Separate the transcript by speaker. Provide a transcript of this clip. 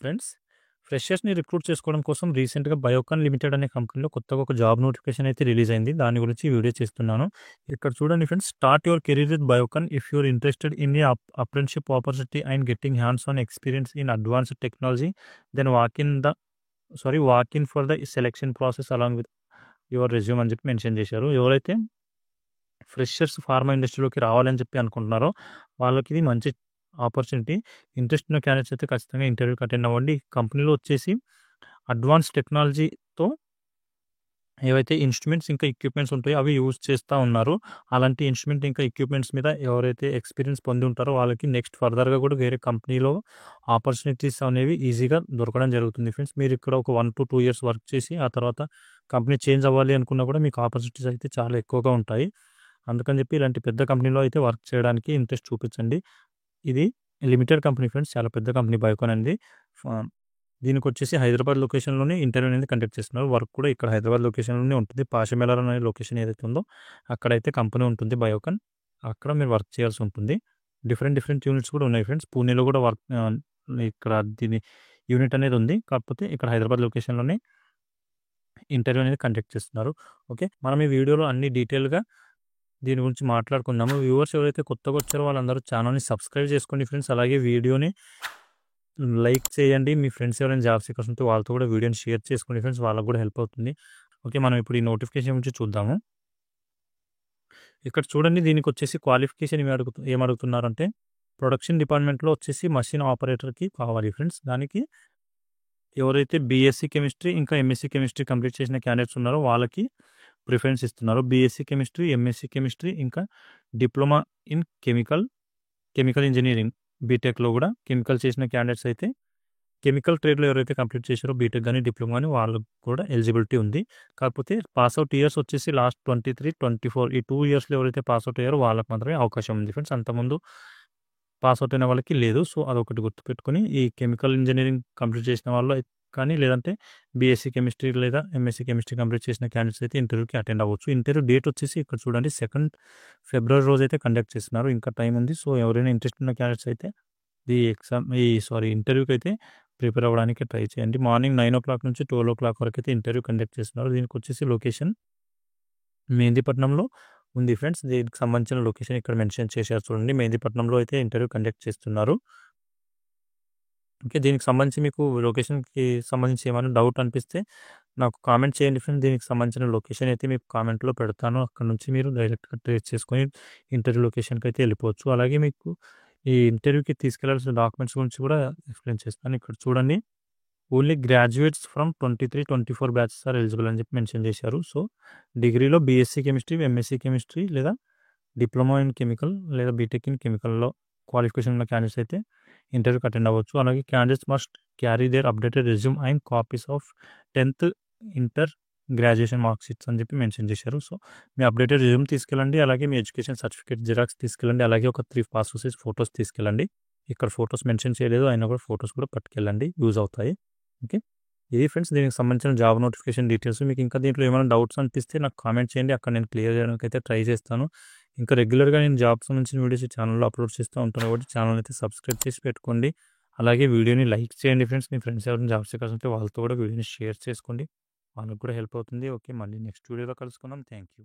Speaker 1: Friends, ఫ్రెషర్స్‌ని recruit చేసుకోవడం కోసం రీసెంట్‌గా బయోకాన్ లిమిటెడ్ అనే కంపెనీలో కొత్తగా ఒక జాబ్ నోటిఫికేషన్ అయితే రిలీజ్ అయింది. దాని గురించి ఈ వీడియో చేస్తున్నాను. ఇక్కడ చూడండి friends, start your career with Biocon if you are interested in a apprenticeship opportunity and getting hands on experience in advanced technology then walk in for the selection process along with your resume అని చెప్పి mention చేశారు. ఎవరైతే freshers pharma ఇండస్ట్రీలోకి రావాలని చెప్పి అనుకుంటున్నారో వాళ్ళకి ఇది మంచి ఆపర్చునిటీ. ఇంట్రెస్ట్ ఉన్న క్యాండిడేట్స్ అయితే ఖచ్చితంగా ఇంటర్వ్యూకి అటెండ్ అవ్వండి. కంపెనీలో వచ్చేసి అడ్వాన్స్ టెక్నాలజీతో ఏవైతే ఇన్స్ట్రుమెంట్స్ ఇంకా ఎక్విప్మెంట్స్ ఉంటాయో అవి యూజ్ చేస్తూ ఉన్నారు. అలాంటి ఇన్స్ట్రుమెంట్ ఇంకా ఎక్విప్మెంట్స్ మీద ఎవరైతే ఎక్స్పీరియన్స్ పొంది ఉంటారో వాళ్ళకి నెక్స్ట్ ఫర్దర్గా కూడా వేరే కంపెనీలో ఆపర్చునిటీస్ అనేవి ఈజీగా దొరకడం జరుగుతుంది ఫ్రెండ్స్. మీరు ఇక్కడ ఒక 1 to 2 years వర్క్ చేసి ఆ తర్వాత కంపెనీ చేంజ్ అవ్వాలి అనుకున్నా కూడా మీకు ఆపర్చునిటీస్ అయితే చాలా ఎక్కువగా ఉంటాయి. అందుకని చెప్పి ఇలాంటి పెద్ద కంపెనీలో అయితే వర్క్ చేయడానికి ఇంట్రెస్ట్ చూపించండి. ఇది లిమిటెడ్ కంపెనీ ఫ్రెండ్స్, చాలా పెద్ద కంపెనీ బయోకాన్ అనేది. దీనికి వచ్చేసి హైదరాబాద్ లొకేషన్లోనే ఇంటర్వ్యూ అనేది కండక్ట్ చేస్తున్నారు. వర్క్ కూడా ఇక్కడ హైదరాబాద్ లొకేషన్లోనే ఉంటుంది. పాషమేలార్ అనే లొకేషన్ ఏదైతే ఉందో అక్కడైతే కంపెనీ ఉంటుంది బయోకాన్. అక్కడ మీరు వర్క్ చేయాల్సి ఉంటుంది. డిఫరెంట్ యూనిట్స్ కూడా ఉన్నాయి ఫ్రెండ్స్. పూణేలో కూడా ఇక్కడ దీని యూనిట్ అనేది ఉంది. కాకపోతే ఇక్కడ హైదరాబాద్ లొకేషన్లోనే ఇంటర్వ్యూ అనేది కండక్ట్ చేస్తున్నారు. ఓకే, మనం ఈ వీడియోలో అన్ని డీటెయిల్గా దీని గురించి మాట్లాడుకుందాము. వ్యూవర్స్ ఎవరైతే కొత్తగా వచ్చారో వాళ్ళందరూ ఛానల్ని సబ్స్క్రైబ్ చేసుకోండి ఫ్రెండ్స్. అలాగే వీడియోని లైక్ చేయండి. మీ ఫ్రెండ్స్ ఎవరైనా జాబ్ సీకర్స్ ఉంటే వాళ్ళతో కూడా వీడియోని షేర్ చేసుకోండి ఫ్రెండ్స్, వాళ్ళకు కూడా హెల్ప్ అవుతుంది. ఓకే, మనం ఇప్పుడు ఈ నోటిఫికేషన్ గురించి చూద్దాము. ఇక్కడ చూడండి, దీనికి వచ్చేసి క్వాలిఫికేషన్ ఏమడుగుతున్నారంటే ప్రొడక్షన్ డిపార్ట్మెంట్లో వచ్చేసి మషిన్ ఆపరేటర్కి కావాలి ఫ్రెండ్స్. దానికి ఎవరైతే బీఎస్సీ కెమిస్ట్రీ ఇంకా ఎంఎస్సీ కెమిస్ట్రీ కంప్లీట్ చేసిన క్యాండిడేట్స్ ఉన్నారో వాళ్ళకి ప్రిఫరెన్స్ ఇస్తున్నారు. బీఎస్సీ కెమిస్ట్రీ, ఎంఎస్సీ కెమిస్ట్రీ ఇంకా డిప్లొమా ఇన్ కెమికల్ ఇంజనీరింగ్ బీటెక్లో కూడా కెమికల్ చేసిన క్యాండిడేట్స్ అయితే కెమికల్ ట్రేడ్లో ఎవరైతే కంప్లీట్ చేశారో బీటెక్ కానీ డిప్లొమా కానీ వాళ్ళకు కూడా ఎలిజిబిలిటీ ఉంది. కాకపోతే పాస్అవుట్ ఇయర్స్ వచ్చేసి లాస్ట్ 23, 24 ఈ 2 yearsలో ఎవరైతే పాస్అవుట్ అయ్యారో వాళ్ళకి మాత్రమే అవకాశం ఉంది ఫ్రెండ్స్. అంతకుముందు పాస్అవుట్ అయిన వాళ్ళకి లేదు. సో అదొకటి గుర్తుపెట్టుకొని ఈ కెమికల్ ఇంజనీరింగ్ కంప్లీట్ చేసిన వాళ్ళు కానీ లేదంటే బీఎస్సీ కెమిస్ట్రీ లేదా ఎంఎస్సీ కెమిస్ట్రీ కంప్లీట్ చేసిన క్యాండిడేట్స్ అయితే ఇంటర్వ్యూకి అటెండ్ అవ్వచ్చు. ఇంటర్వ్యూ డేట్ వచ్చేసి ఇక్కడ చూడండి 2 February రోజు అయితే కండక్ట్ చేస్తున్నారు. ఇంకా టైం ఉంది. సో ఎవరైనా ఇంట్రెస్ట్ ఉన్న క్యాండిడేట్స్ అయితే ఇంటర్వ్యూకి అయితే ప్రిపేర్ అవ్వడానికి ట్రై చేయండి. మార్నింగ్ 9 o'clock నుంచి 12 o'clock వరకు అయితే ఇంటర్వ్యూ కండక్ట్ చేస్తున్నారు. దీనికి వచ్చేసి లొకేషన్ మెహందీపట్నంలో ఉంది ఫ్రెండ్స్. దీనికి సంబంధించిన లొకేషన్ ఇక్కడ మెన్షన్ చేశారు చూడండి. మెహందీపట్నంలో అయితే ఇంటర్వ్యూ కండక్ట్ చేస్తున్నారు. ఓకే, దీనికి సంబంధించి మీకు లొకేషన్కి సంబంధించి ఏమైనా డౌట్ అనిపిస్తే నాకు కామెంట్ చేయండి ఫ్రెండ్స్. దీనికి సంబంధించిన లొకేషన్ అయితే మీకు కామెంట్లో పెడతాను. అక్కడ నుంచి మీరు డైరెక్ట్గా ట్రేస్ చేసుకొని ఇంటర్వ్యూ లొకేషన్కి అయితే వెళ్ళిపోవచ్చు. అలాగే మీకు ఈ ఇంటర్వ్యూకి తీసుకెళ్లాల్సిన డాక్యుమెంట్స్ గురించి కూడా ఎక్స్ప్లెయిన్ చేస్తాను. ఇక్కడ చూడండి, only graduates from 23, 24 batches are eligible అని చెప్పి మెన్షన్ చేశారు. సో డిగ్రీలో బీఎస్సీ కెమిస్ట్రీ, ఎంఎస్సీ కెమిస్ట్రీ లేదా డిప్లొమా ఇన్ కెమికల్ లేదా బీటెక్ ఇన్ కెమికల్లో క్వాలిఫికేషన్ ఉన్న క్యాండిడేట్స్ అయితే ఇంటర్వ్యూకి అటెండ్ అవ్వచ్చు. అలాగే candidates must carry their updated resume and copies of 10th inter graduation mark sheets అని చెప్పి మెన్షన్ చేశారు. సో మీ అప్డేటెడ్ రెజ్యూమ్ తీసుకెళ్ళండి. అలాగే మీ ఎడ్యుకేషన్ సర్టిఫికేట్ జిరాక్స్ తీసుకెళ్ళండి. అలాగే ఒక 3 పాస్పోర్ట్ సైజ్ ఫొటోస్ తీసుకెళ్ళండి. ఇక్కడ ఫొటోస్ మెన్షన్ చేయలేదు, అయినా కూడా ఫొటోస్ కూడా పట్టుకెళ్ళండి, యూజ్ అవుతాయి. ఓకే, ఇది ఫ్రెండ్స్ దీనికి సంబంధించిన జాబ్ నోటిఫికేషన్ డీటెయిల్స్. మీకు ఇంకా దీంట్లో ఏమైనా డౌట్స్ అనిపిస్తే నాకు కామెంట్ చేయండి, అక్కడ నేను క్లియర్ చేయడానికి అయితే ట్రై చేస్తాను. ఇంకా రెగ్యులర్గా నేను జాబ్ సంబంధించిన వీడియోస్ ఈ ఛానల్లో అప్లోడ్ చేస్తూ ఉంటాను కాబట్టి ఛానల్ అయితే సబ్స్క్రైబ్ చేసి పెట్టుకోండి. అలాగే వీడియోని లైక్ చేయండి ఫ్రెండ్స్. మీ ఫ్రెండ్స్ ఎవరైనా జాబ్ సీకర్స్ ఉంటే వాళ్ళతో కూడా వీడియోని షేర్ చేసుకోండి, వాళ్ళకి కూడా హెల్ప్ అవుతుంది. ఓకే, మళ్ళీ నెక్స్ట్ వీడియోలో కలుసుకుందాం. Thank you.